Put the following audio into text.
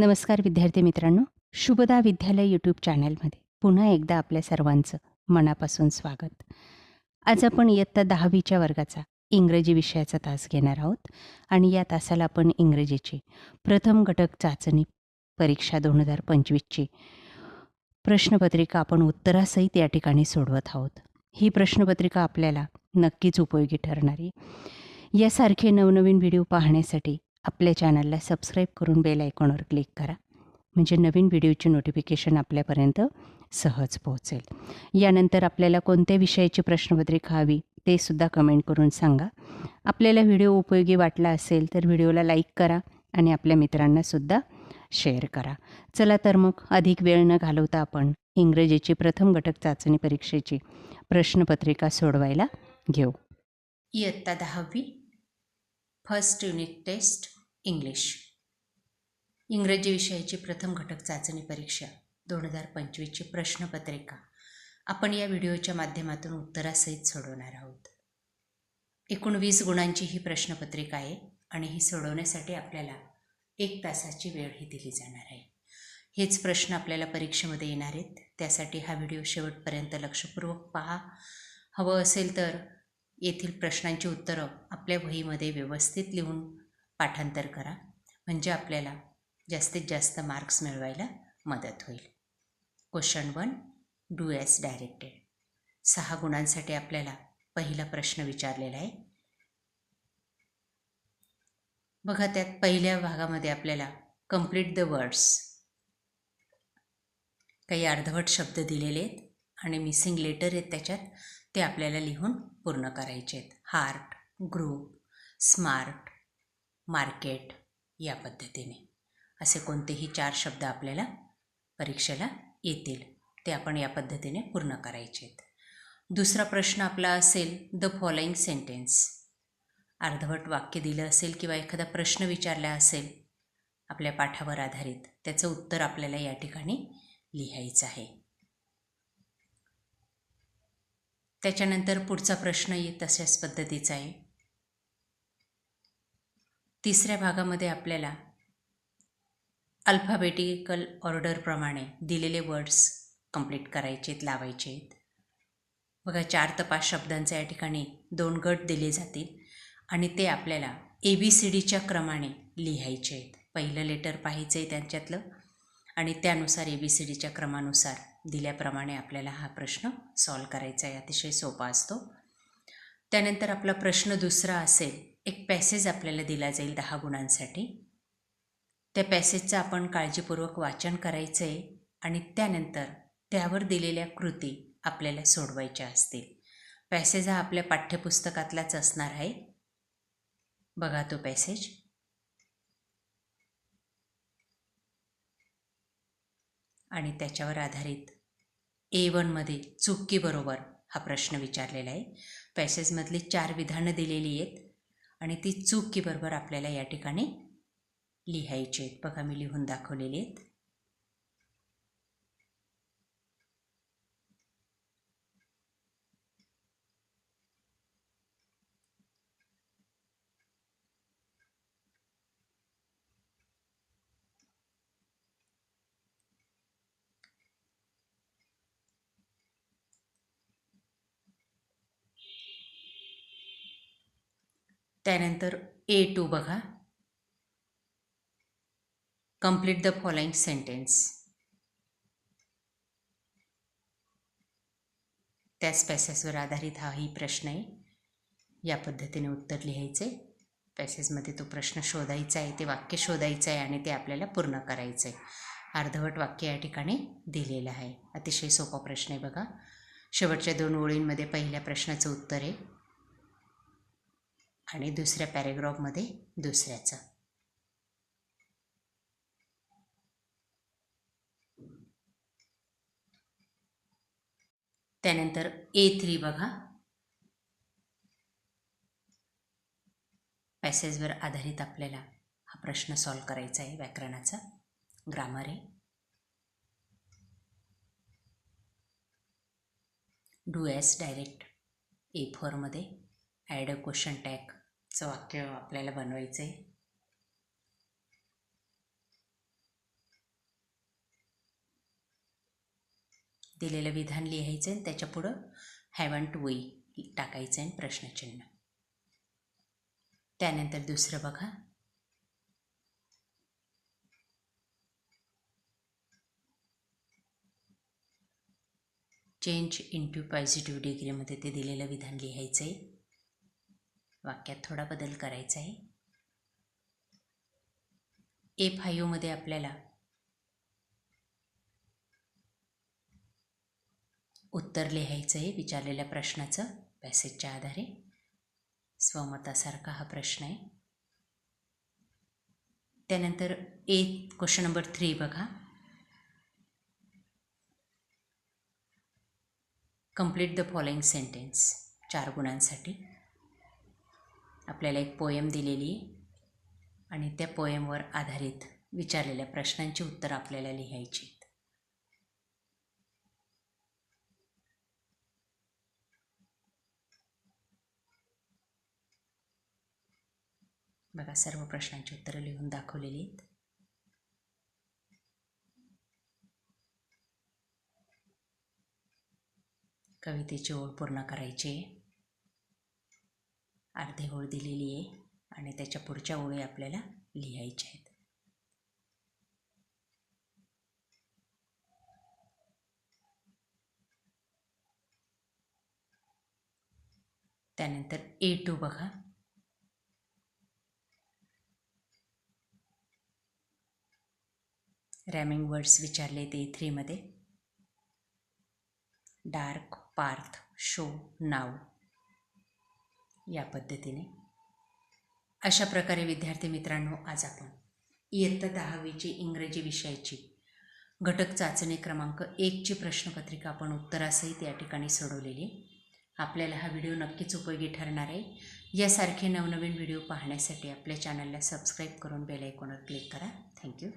नमस्कार विद्यार्थी मित्रांनो, शुभदा विद्यालय यूट्यूब चॅनलमध्ये पुन्हा एकदा आपल्या सर्वांचं मनापासून स्वागत. आज आपण इयत्ता 10वीच्या वर्गाचा इंग्रजी विषयाचा तास घेणार आहोत आणि या तासाला आपण इंग्रजीची प्रथम घटक चाचणी परीक्षा 2025ची प्रश्नपत्रिका आपण उत्तरासहित या ठिकाणी सोडवत आहोत. ही प्रश्नपत्रिका आपल्याला नक्कीच उपयोगी ठरणार आहे. यासारखे नवनवीन व्हिडिओ पाहण्यासाठी आपल्या चॅनलला सबस्क्राईब करून बेल आयकॉनवर क्लिक करा, म्हणजे नवीन व्हिडिओची नोटिफिकेशन आपल्यापर्यंत सहज पोहोचेल. यानंतर आपल्याला कोणत्या विषयाची प्रश्नपत्रिका हवी ते सुद्धा कमेंट करून सांगा. आपल्याला व्हिडिओ उपयोगी वाटला असेल तर व्हिडिओला लाईक करा आणि आपल्या मित्रांनासुद्धा शेअर करा. चला तर मग अधिक वेळ न घालवता आपण इंग्रजीची प्रथम घटक चाचणी परीक्षेची प्रश्नपत्रिका सोडवायला घेऊ. इयत्ता 10वी फर्स्ट युनिट टेस्ट इंग्लिश इंग्रजी विषयाची प्रथम घटक चाचणी परीक्षा 2025ची प्रश्नपत्रिका आपण या व्हिडिओच्या माध्यमातून उत्तरासहित सोडवणार आहोत. एकूण 20 गुणांची ही प्रश्नपत्रिका आहे आणि ही सोडवण्यासाठी आपल्याला 1 तासाची वेळ ही दिली जाणार आहे. हेच प्रश्न आपल्याला परीक्षेमध्ये येणार आहेत, त्यासाठी हा व्हिडिओ शेवटपर्यंत लक्षपूर्वक पहा. हवं असेल तर येथील प्रश्नांची उत्तरं आपल्या वहीमध्ये व्यवस्थित लिहून पाठांतर करा, म्हणजे आपल्याला जास्तीत जास्त मार्क्स मिळवायला मदत होईल. Question 1, do as directed. 6 गुणांसाठी आपल्याला पहिला प्रश्न विचारलेला आहे. बघा, त्यात पहिल्या भागामध्ये आपल्याला कंप्लीट द वर्ड्स, काही अर्धवट शब्द दिलेले आहेत आणि मिसिंग लेटर आहेत त्याच्यात, ते आपल्याला लिहून पूर्ण करायचे आहेत. हार्ट, ग्रुप, स्मार्ट, मार्केट या पद्धतीने असे कोणतेही 4 शब्द आपल्याला परीक्षेला येतील, ते आपण या पद्धतीने पूर्ण करायचे आहेत. दुसरा प्रश्न आपला असेल द फॉलोइंग सेंटेन्स. अर्धवट वाक्य दिलं असेल किंवा एखादा प्रश्न विचारला असेल आपल्या पाठावर आधारित, त्याचं उत्तर आपल्याला या ठिकाणी लिहायचं आहे. त्याच्यानंतर पुढचा प्रश्नही तशाच पद्धतीचा आहे. तिसऱ्या भागामध्ये आपल्याला अल्फाबेटिकल ऑर्डरप्रमाणे दिलेले वर्ड्स कंप्लीट करायचे आहेत, लावायचे आहेत. बघा, 4 ते 5 शब्दांचे या ठिकाणी 2 गट दिले जातील आणि ते आपल्याला ABCDच्या क्रमाने लिहायचे आहेत. पहिलं लेटर पाहायचं आहे त्यांच्यातलं आणि त्यानुसार ABCDच्या क्रमानुसार दिल्याप्रमाणे आपल्याला हा प्रश्न सॉल्व करायचा आहे. अतिशय सोपा असतो. त्यानंतर आपला प्रश्न दुसरा असेल, एक पॅसेज आपल्याला दिला जाईल 10 गुणांसाठी. त्या पॅसेजचं आपण काळजीपूर्वक वाचन करायचं आहे आणि त्यानंतर त्यावर दिलेल्या कृती आपल्याला सोडवायच्या असतील. पॅसेज हा आपल्या पाठ्यपुस्तकातलाच असणार आहे. बघा तो पॅसेज. आणि त्याच्यावर आधारित A1मध्ये चूक की बरोबर हा प्रश्न विचारलेला आहे. पॅसेजमधली 4 विधानं दिलेली आहेत आणि ती चूक की बरोबर आपल्याला या ठिकाणी लिहायची आहेत. बघा, मी लिहून दाखवलेली आहेत. त्यानंतर A2 बघा, कंप्लीट द फॉलोइंग सेंटेन्स. त्याच पॅसेजवर आधारित हाही प्रश्न आहे. या पद्धतीने उत्तर लिहायचे. पॅसेजमध्ये तो प्रश्न शोधायचा आहे, ते वाक्य शोधायचं आहे आणि ते आपल्याला पूर्ण करायचं आहे. अर्धवट वाक्य या ठिकाणी दिलेलं आहे. अतिशय सोपा प्रश्न आहे. बघा, शेवटच्या 2 ओळींमध्ये पहिल्या प्रश्नाचं उत्तर आहे आणि दुसऱ्या पॅरेग्राफमध्ये दुसऱ्याचं. त्यानंतर A3 बघा, पॅसेजवर आधारित आपल्याला हा प्रश्न सॉल्व करायचा आहे. व्याकरणाचा, ग्रामर आहे. Do as direct. A4मध्ये ॲड अ क्वेश्चन टॅगचं वाक्य आपल्याला बनवायचं आहे. दिलेलं विधान लिहायचं आणि त्याच्या पुढं हॅवंट वी टाकायचं आणि प्रश्नचिन्ह. त्यानंतर दुसरं बघा, चेंज इंटू पॉझिटिव्ह डिग्रीमध्ये ते दिलेलं विधान लिहायचं आहे. वाक्यात थोडा बदल करायचा आहे. A5मध्ये आपल्याला उत्तर लिहायचं आहे विचारलेल्या प्रश्नाचं पॅसेजच्या आधारे. स्वमतासारखा हा प्रश्न आहे. त्यानंतर क्वेश्चन नंबर 3 बघा, कंप्लीट द फॉलोइंग सेंटेन्स. 4 गुणांसाठी आपल्याला एक पोएम दिलेली आहे आणि त्या पोएमवर आधारित विचारलेल्या प्रश्नांची उत्तरं आपल्याला लिहायची आहेत. बघा, सर्व प्रश्नांची उत्तरं लिहून दाखवलेली आहेत. कवितेची ओळ पूर्ण करायची आहे. अर्धी ओळ दिलेली आहे आणि त्याच्या पुढच्या ओळी आपल्याला लिहायच्या आहेत. त्यानंतर A2 बघा, रॅमिंग वर्ड्स विचारले ते A3मध्ये. डार्क, पार्थ, शो, नाव या पद्धतीने. अशा प्रकारे विद्यार्थी मित्रांनो, आज आपण इयत्ता 10वीची इंग्रजी विषयाची घटक चाचणी क्रमांक 1ची प्रश्नपत्रिका आपण उत्तरासहित या ठिकाणी सोडवलेली. आपल्याला हा व्हिडिओ नक्कीच उपयोगी ठरणार आहे. यासारखे नवनवीन व्हिडिओ पाहण्यासाठी आपल्या चॅनलला सबस्क्राईब करून बेल आयकॉनवर क्लिक करा. थँक्यू.